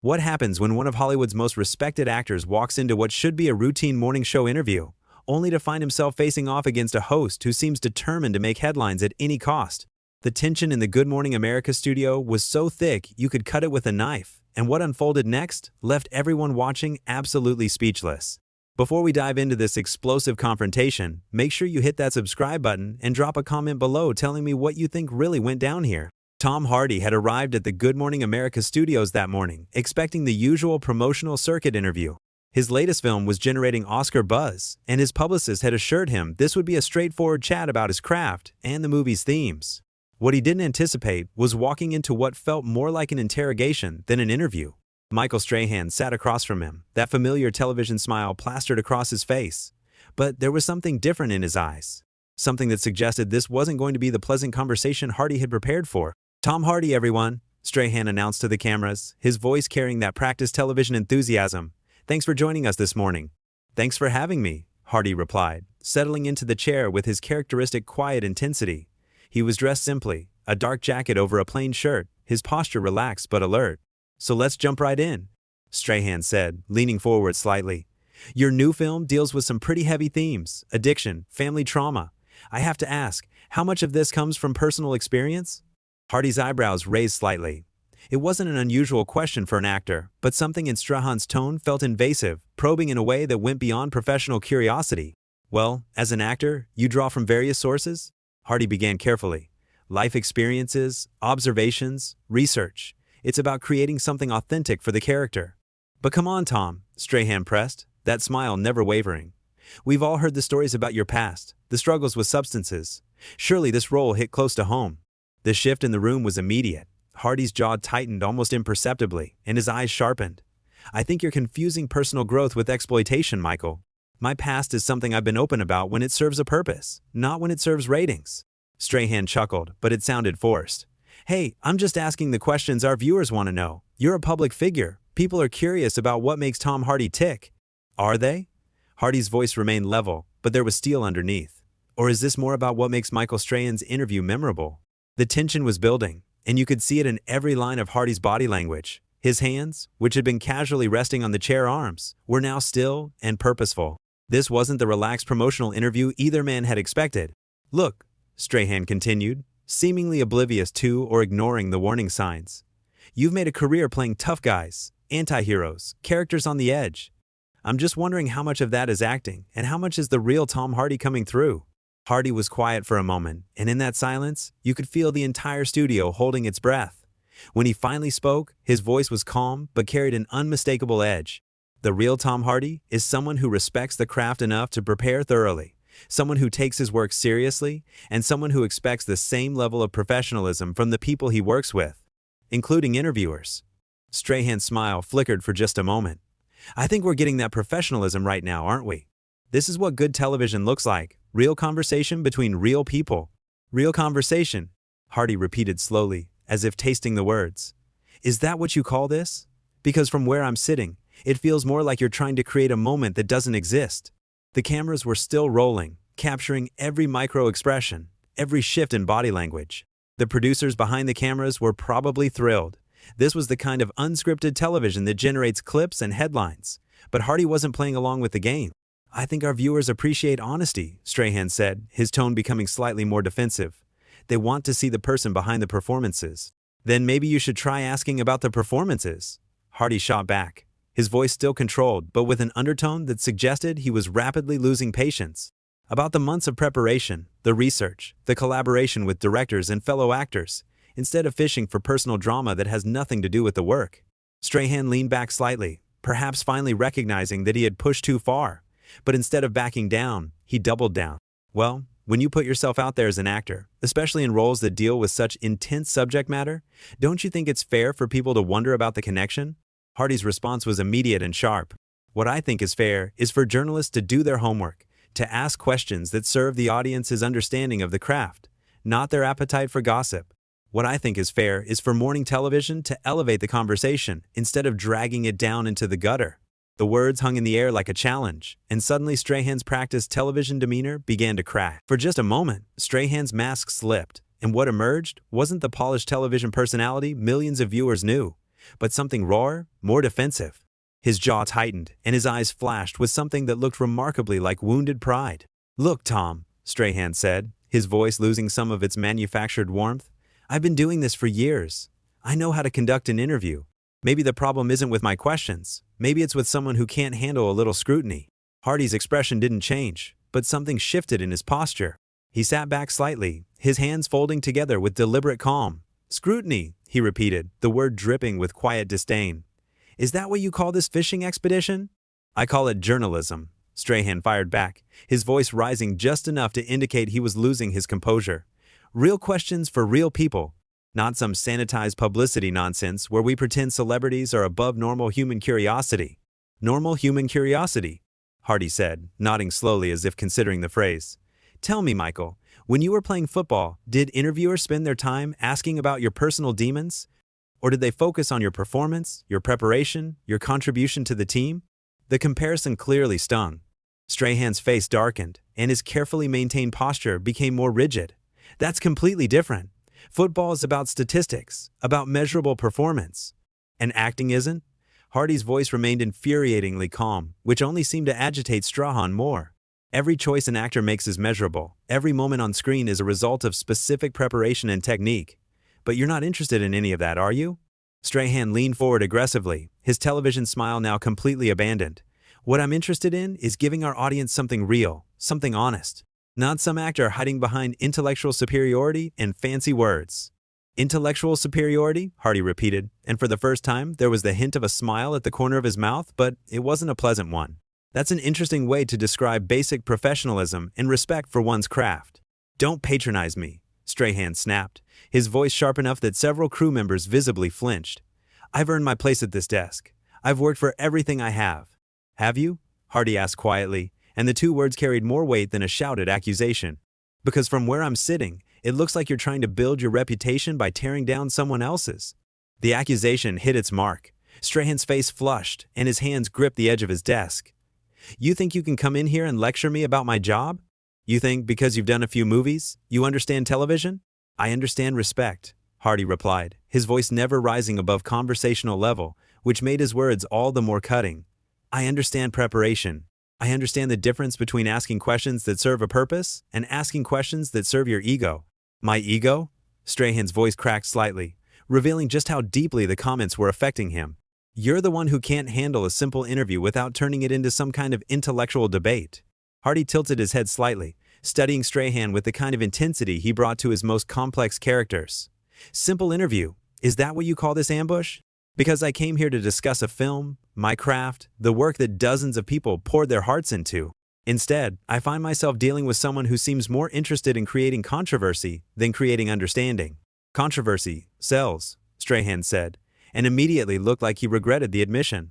What happens when one of Hollywood's most respected actors walks into what should be a routine morning show interview, only to find himself facing off against a host who seems determined to make headlines at any cost? The tension in the Good Morning America studio was so thick you could cut it with a knife, and what unfolded next left everyone watching absolutely speechless. Before we dive into this explosive confrontation, make sure you hit that subscribe button and drop a comment below telling me what you think really went down here. Tom Hardy had arrived at the Good Morning America studios that morning, expecting the usual promotional circuit interview. His latest film was generating Oscar buzz, and his publicist had assured him this would be a straightforward chat about his craft and the movie's themes. What he didn't anticipate was walking into what felt more like an interrogation than an interview. Michael Strahan sat across from him, that familiar television smile plastered across his face. But there was something different in his eyes. Something that suggested this wasn't going to be the pleasant conversation Hardy had prepared for. "Tom Hardy, everyone," Strahan announced to the cameras, his voice carrying that practiced television enthusiasm. "Thanks for joining us this morning." "Thanks for having me," Hardy replied, settling into the chair with his characteristic quiet intensity. He was dressed simply, a dark jacket over a plain shirt, his posture relaxed but alert. "So let's jump right in," Strahan said, leaning forward slightly. "Your new film deals with some pretty heavy themes: addiction, family trauma. I have to ask, how much of this comes from personal experience?" Hardy's eyebrows raised slightly. It wasn't an unusual question for an actor, but something in Strahan's tone felt invasive, probing in a way that went beyond professional curiosity. "Well, as an actor, you draw from various sources?" Hardy began carefully. "Life experiences, observations, research. It's about creating something authentic for the character." "But come on, Tom," Strahan pressed, that smile never wavering. "We've all heard the stories about your past, the struggles with substances. Surely this role hit close to home." The shift in the room was immediate. Hardy's jaw tightened almost imperceptibly, and his eyes sharpened. "I think you're confusing personal growth with exploitation, Michael. My past is something I've been open about when it serves a purpose, not when it serves ratings." Strahan chuckled, but it sounded forced. "Hey, I'm just asking the questions our viewers want to know. You're a public figure. People are curious about what makes Tom Hardy tick." "Are they?" Hardy's voice remained level, but there was steel underneath. "Or is this more about what makes Michael Strahan's interview memorable?" The tension was building, and you could see it in every line of Hardy's body language. His hands, which had been casually resting on the chair arms, were now still and purposeful. This wasn't the relaxed promotional interview either man had expected. "Look," Strahan continued, seemingly oblivious to or ignoring the warning signs. "You've made a career playing tough guys, anti-heroes, characters on the edge. I'm just wondering how much of that is acting and how much is the real Tom Hardy coming through." Hardy was quiet for a moment, and in that silence, you could feel the entire studio holding its breath. When he finally spoke, his voice was calm but carried an unmistakable edge. "The real Tom Hardy is someone who respects the craft enough to prepare thoroughly, someone who takes his work seriously, and someone who expects the same level of professionalism from the people he works with, including interviewers." Strahan's smile flickered for just a moment. "I think we're getting that professionalism right now, aren't we? This is what good television looks like. Real conversation between real people." "Real conversation," Hardy repeated slowly, as if tasting the words. "Is that what you call this? Because from where I'm sitting, it feels more like you're trying to create a moment that doesn't exist." The cameras were still rolling, capturing every micro-expression, every shift in body language. The producers behind the cameras were probably thrilled. This was the kind of unscripted television that generates clips and headlines. But Hardy wasn't playing along with the game. "I think our viewers appreciate honesty," Strahan said, his tone becoming slightly more defensive. "They want to see the person behind the performances." "Then maybe you should try asking about the performances," Hardy shot back, his voice still controlled but with an undertone that suggested he was rapidly losing patience. "About the months of preparation, the research, the collaboration with directors and fellow actors, instead of fishing for personal drama that has nothing to do with the work." Strahan leaned back slightly, perhaps finally recognizing that he had pushed too far. But instead of backing down, he doubled down. "Well, when you put yourself out there as an actor, especially in roles that deal with such intense subject matter, don't you think it's fair for people to wonder about the connection?" Hardy's response was immediate and sharp. "What I think is fair is for journalists to do their homework, to ask questions that serve the audience's understanding of the craft, not their appetite for gossip. What I think is fair is for morning television to elevate the conversation instead of dragging it down into the gutter." The words hung in the air like a challenge, and suddenly Strahan's practiced television demeanor began to crack. For just a moment, Strahan's mask slipped, and what emerged wasn't the polished television personality millions of viewers knew, but something rawer, more defensive. His jaw tightened, and his eyes flashed with something that looked remarkably like wounded pride. "Look, Tom," Strahan said, his voice losing some of its manufactured warmth. "I've been doing this for years. I know how to conduct an interview. Maybe the problem isn't with my questions. Maybe it's with someone who can't handle a little scrutiny." Hardy's expression didn't change, but something shifted in his posture. He sat back slightly, his hands folding together with deliberate calm. "Scrutiny," he repeated, the word dripping with quiet disdain. "Is that what you call this fishing expedition?" "I call it journalism," Strahan fired back, his voice rising just enough to indicate he was losing his composure. "Real questions for real people, not some sanitized publicity nonsense where we pretend celebrities are above normal human curiosity." "Normal human curiosity," Hardy said, nodding slowly as if considering the phrase. "Tell me, Michael, when you were playing football, did interviewers spend their time asking about your personal demons? Or did they focus on your performance, your preparation, your contribution to the team?" The comparison clearly stung. Strahan's face darkened, and his carefully maintained posture became more rigid. "That's completely different. Football is about statistics, about measurable performance. And acting isn't?" Hardy's voice remained infuriatingly calm, which only seemed to agitate Strahan more. "Every choice an actor makes is measurable. Every moment on screen is a result of specific preparation and technique. But you're not interested in any of that, are you?" Strahan leaned forward aggressively, his television smile now completely abandoned. "What I'm interested in is giving our audience something real, something honest. Not some actor hiding behind intellectual superiority and fancy words." "Intellectual superiority?" Hardy repeated, and for the first time there was the hint of a smile at the corner of his mouth, but it wasn't a pleasant one. "That's an interesting way to describe basic professionalism and respect for one's craft." "Don't patronize me," Strahan snapped, his voice sharp enough that several crew members visibly flinched. "I've earned my place at this desk. I've worked for everything I have." "Have you?" Hardy asked quietly, and the two words carried more weight than a shouted accusation. "Because from where I'm sitting, it looks like you're trying to build your reputation by tearing down someone else's." The accusation hit its mark. Strahan's face flushed, and his hands gripped the edge of his desk. "You think you can come in here and lecture me about my job? You think because you've done a few movies, you understand television?" "I understand respect," Hardy replied, his voice never rising above conversational level, which made his words all the more cutting. "I understand preparation. I understand the difference between asking questions that serve a purpose and asking questions that serve your ego." "My ego?" Strahan's voice cracked slightly, revealing just how deeply the comments were affecting him. "You're the one who can't handle a simple interview without turning it into some kind of intellectual debate." Hardy tilted his head slightly, studying Strahan with the kind of intensity he brought to his most complex characters. "Simple interview, is that what you call this ambush? Because I came here to discuss a film, my craft, the work that dozens of people poured their hearts into. Instead, I find myself dealing with someone who seems more interested in creating controversy than creating understanding." "Controversy sells," Strahan said, and immediately looked like he regretted the admission.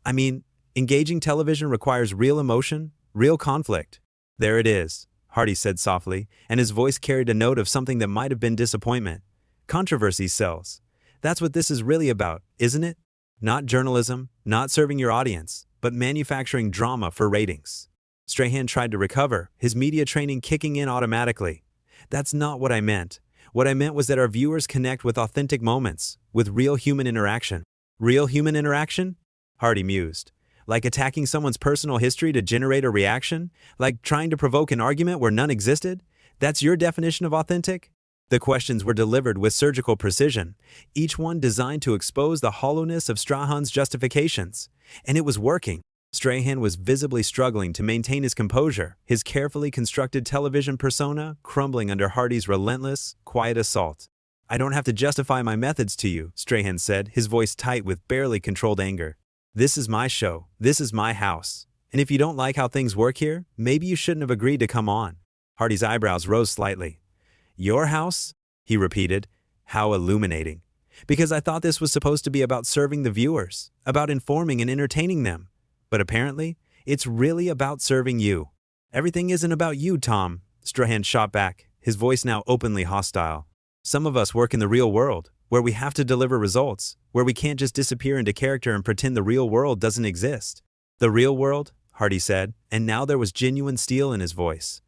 "I mean, engaging television requires real emotion, real conflict." "There it is," Hardy said softly, and his voice carried a note of something that might have been disappointment. "Controversy sells. That's what this is really about, isn't it? Not journalism, not serving your audience, but manufacturing drama for ratings." Strahan tried to recover, his media training kicking in automatically. "That's not what I meant. What I meant was that our viewers connect with authentic moments, with real human interaction." "Real human interaction?" Hardy mused. "Like attacking someone's personal history to generate a reaction? Like trying to provoke an argument where none existed? That's your definition of authentic?" The questions were delivered with surgical precision, each one designed to expose the hollowness of Strahan's justifications. And it was working. Strahan was visibly struggling to maintain his composure, his carefully constructed television persona crumbling under Hardy's relentless, quiet assault. "I don't have to justify my methods to you," Strahan said, his voice tight with barely controlled anger. "This is my show. This is my house. And if you don't like how things work here, maybe you shouldn't have agreed to come on." Hardy's eyebrows rose slightly. "Your house?" he repeated. How illuminating. "Because I thought this was supposed to be about serving the viewers, about informing and entertaining them. But apparently, it's really about serving you." "Everything isn't about you, Tom," Strahan shot back, his voice now openly hostile. "Some of us work in the real world, where we have to deliver results, where we can't just disappear into character and pretend the real world doesn't exist." "The real world?" Hardy said, and now there was genuine steel in his voice.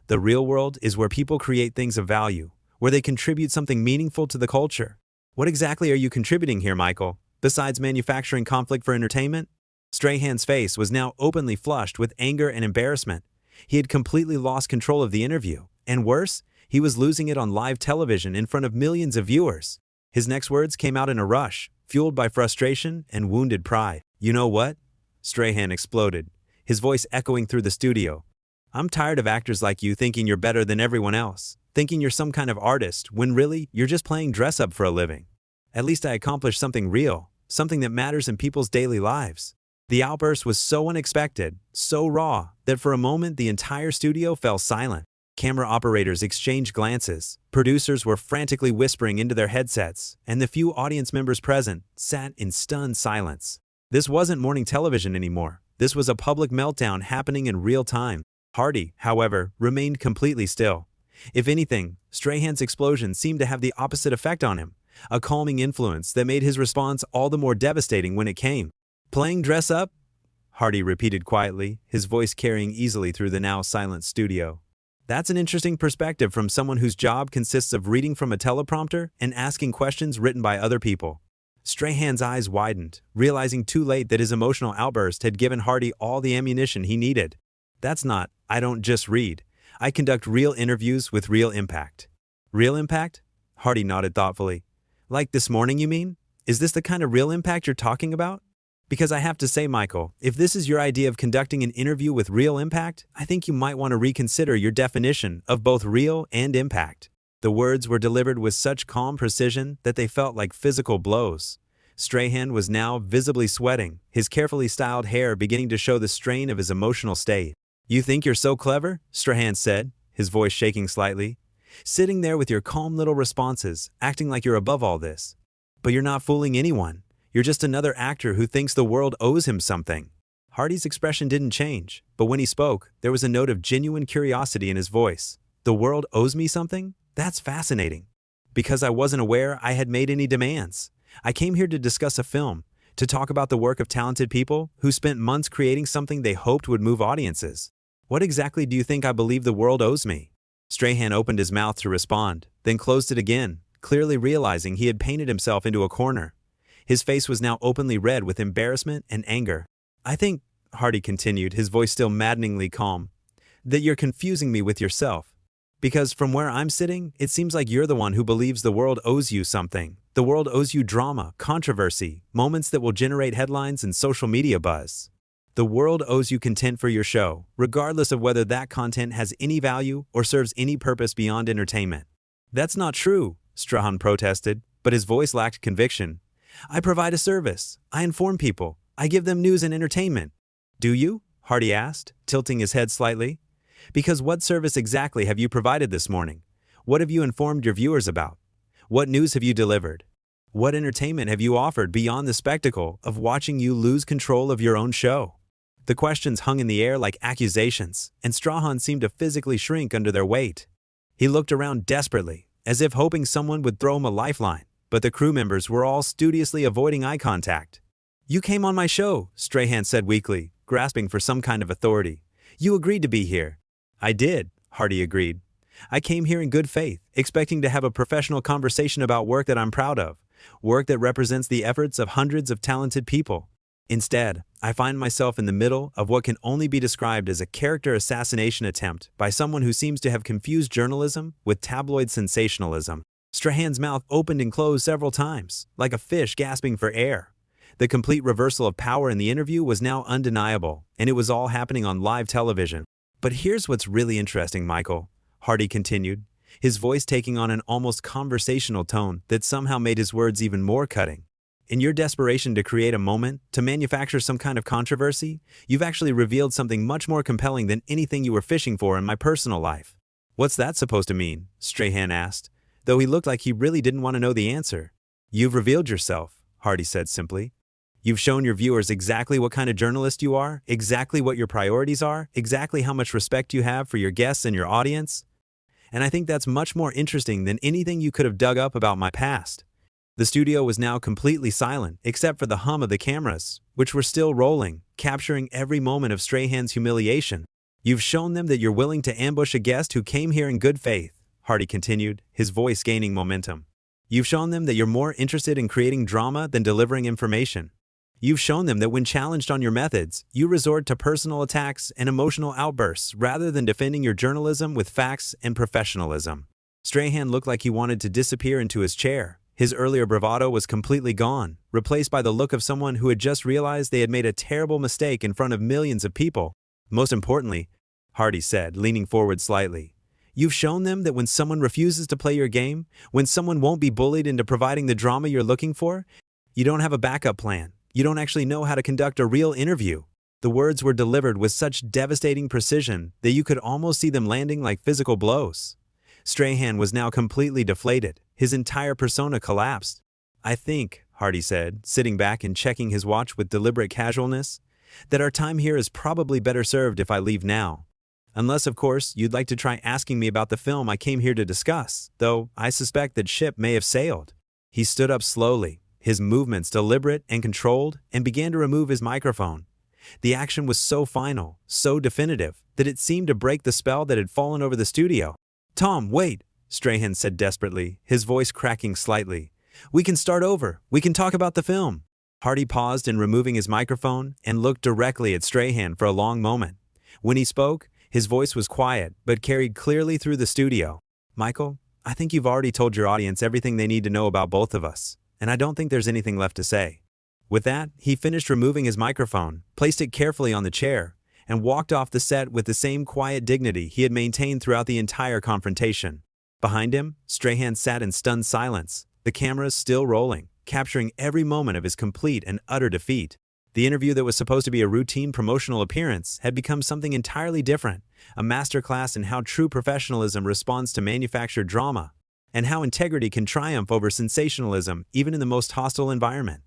"The real world is where people create things of value, where they contribute something meaningful to the culture." "What exactly are you contributing here, Michael? besides manufacturing conflict for entertainment? Strahan's face was now openly flushed with anger and embarrassment. He had completely lost control of the interview, and worse, he was losing it on live television in front of millions of viewers. His next words came out in a rush, fueled by frustration and wounded pride. "You know what?" Strahan exploded, his voice echoing through the studio. "I'm tired of actors like you thinking you're better than everyone else, thinking you're some kind of artist when really you're just playing dress-up for a living. At least I accomplished something real, something that matters in people's daily lives." The outburst was so unexpected, so raw, that for a moment the entire studio fell silent. Camera operators exchanged glances, producers were frantically whispering into their headsets, and the few audience members present sat in stunned silence. This wasn't morning television anymore. This was a public meltdown happening in real time. Hardy, however, remained completely still. If anything, Strahan's explosion seemed to have the opposite effect on him, a calming influence that made his response all the more devastating when it came. "Playing dress up?" Hardy repeated quietly, his voice carrying easily through the now silent studio. "That's an interesting perspective from someone whose job consists of reading from a teleprompter and asking questions written by other people." Strahan's eyes widened, realizing too late that his emotional outburst had given Hardy all the ammunition he needed. "That's not, I don't just read. I conduct real interviews with real impact." "Real impact?" Hardy nodded thoughtfully. "Like this morning, you mean? Is this the kind of real impact you're talking about? Because I have to say, Michael, if this is your idea of conducting an interview with real impact, I think you might want to reconsider your definition of both real and impact." The words were delivered with such calm precision that they felt like physical blows. Strahan was now visibly sweating, his carefully styled hair beginning to show the strain of his emotional state. "You think you're so clever?" Strahan said, his voice shaking slightly. "Sitting there with your calm little responses, acting like you're above all this. But you're not fooling anyone. You're just another actor who thinks the world owes him something." Hardy's expression didn't change, but when he spoke, there was a note of genuine curiosity in his voice. "The world owes me something? That's fascinating. Because I wasn't aware I had made any demands. I came here to discuss a film, to talk about the work of talented people who spent months creating something they hoped would move audiences. What exactly do you think I believe the world owes me?" Strahan opened his mouth to respond, then closed it again, clearly realizing he had painted himself into a corner. His face was now openly red with embarrassment and anger. "I think," Hardy continued, his voice still maddeningly calm, "that you're confusing me with yourself. Because from where I'm sitting, it seems like you're the one who believes the world owes you something. The world owes you drama, controversy, moments that will generate headlines and social media buzz. The world owes you content for your show, regardless of whether that content has any value or serves any purpose beyond entertainment." "That's not true," Strahan protested, but his voice lacked conviction. "I provide a service. I inform people. I give them news and entertainment." "Do you?" Hardy asked, tilting his head slightly. "Because what service exactly have you provided this morning? What have you informed your viewers about? What news have you delivered? What entertainment have you offered beyond the spectacle of watching you lose control of your own show?" The questions hung in the air like accusations, and Strahan seemed to physically shrink under their weight. He looked around desperately, as if hoping someone would throw him a lifeline, but the crew members were all studiously avoiding eye contact. "You came on my show," Strahan said weakly, grasping for some kind of authority. "You agreed to be here." "I did," Hardy agreed. "I came here in good faith, expecting to have a professional conversation about work that I'm proud of, work that represents the efforts of hundreds of talented people. Instead, I find myself in the middle of what can only be described as a character assassination attempt by someone who seems to have confused journalism with tabloid sensationalism." Strahan's mouth opened and closed several times, like a fish gasping for air. The complete reversal of power in the interview was now undeniable, and it was all happening on live television. "But here's what's really interesting, Michael," Hardy continued, his voice taking on an almost conversational tone that somehow made his words even more cutting. "In your desperation to create a moment, to manufacture some kind of controversy, you've actually revealed something much more compelling than anything you were fishing for in my personal life." "What's that supposed to mean?" Strahan asked, though he looked like he really didn't want to know the answer. "You've revealed yourself," Hardy said simply. "You've shown your viewers exactly what kind of journalist you are, exactly what your priorities are, exactly how much respect you have for your guests and your audience. And I think that's much more interesting than anything you could have dug up about my past." The studio was now completely silent, except for the hum of the cameras, which were still rolling, capturing every moment of Strahan's humiliation. "You've shown them that you're willing to ambush a guest who came here in good faith," Hardy continued, his voice gaining momentum. You've shown them that you're more interested in creating drama than delivering information. You've shown them that when challenged on your methods, you resort to personal attacks and emotional outbursts rather than defending your journalism with facts and professionalism. Strahan looked like he wanted to disappear into his chair. His earlier bravado was completely gone, replaced by the look of someone who had just realized they had made a terrible mistake in front of millions of people. Most importantly, Hardy said, leaning forward slightly, you've shown them that when someone refuses to play your game, when someone won't be bullied into providing the drama you're looking for, you don't have a backup plan. You don't actually know how to conduct a real interview. The words were delivered with such devastating precision that you could almost see them landing like physical blows. Strahan was now completely deflated. His entire persona collapsed. I think, Hardy said, sitting back and checking his watch with deliberate casualness, that our time here is probably better served if I leave now. Unless, of course, you'd like to try asking me about the film I came here to discuss, though I suspect that ship may have sailed. He stood up slowly, his movements deliberate and controlled, and began to remove his microphone. The action was so final, so definitive, that it seemed to break the spell that had fallen over the studio. Tom, wait, Strahan said desperately, his voice cracking slightly. We can start over. We can talk about the film. Hardy paused in removing his microphone and looked directly at Strahan for a long moment. When he spoke, his voice was quiet, but carried clearly through the studio. Michael, I think you've already told your audience everything they need to know about both of us, and I don't think there's anything left to say. With that, he finished removing his microphone, placed it carefully on the chair, and walked off the set with the same quiet dignity he had maintained throughout the entire confrontation. Behind him, Strahan sat in stunned silence, the cameras still rolling, capturing every moment of his complete and utter defeat. The interview that was supposed to be a routine promotional appearance had become something entirely different, a masterclass in how true professionalism responds to manufactured drama, and how integrity can triumph over sensationalism even in the most hostile environment.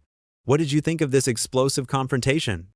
What did you think of this explosive confrontation?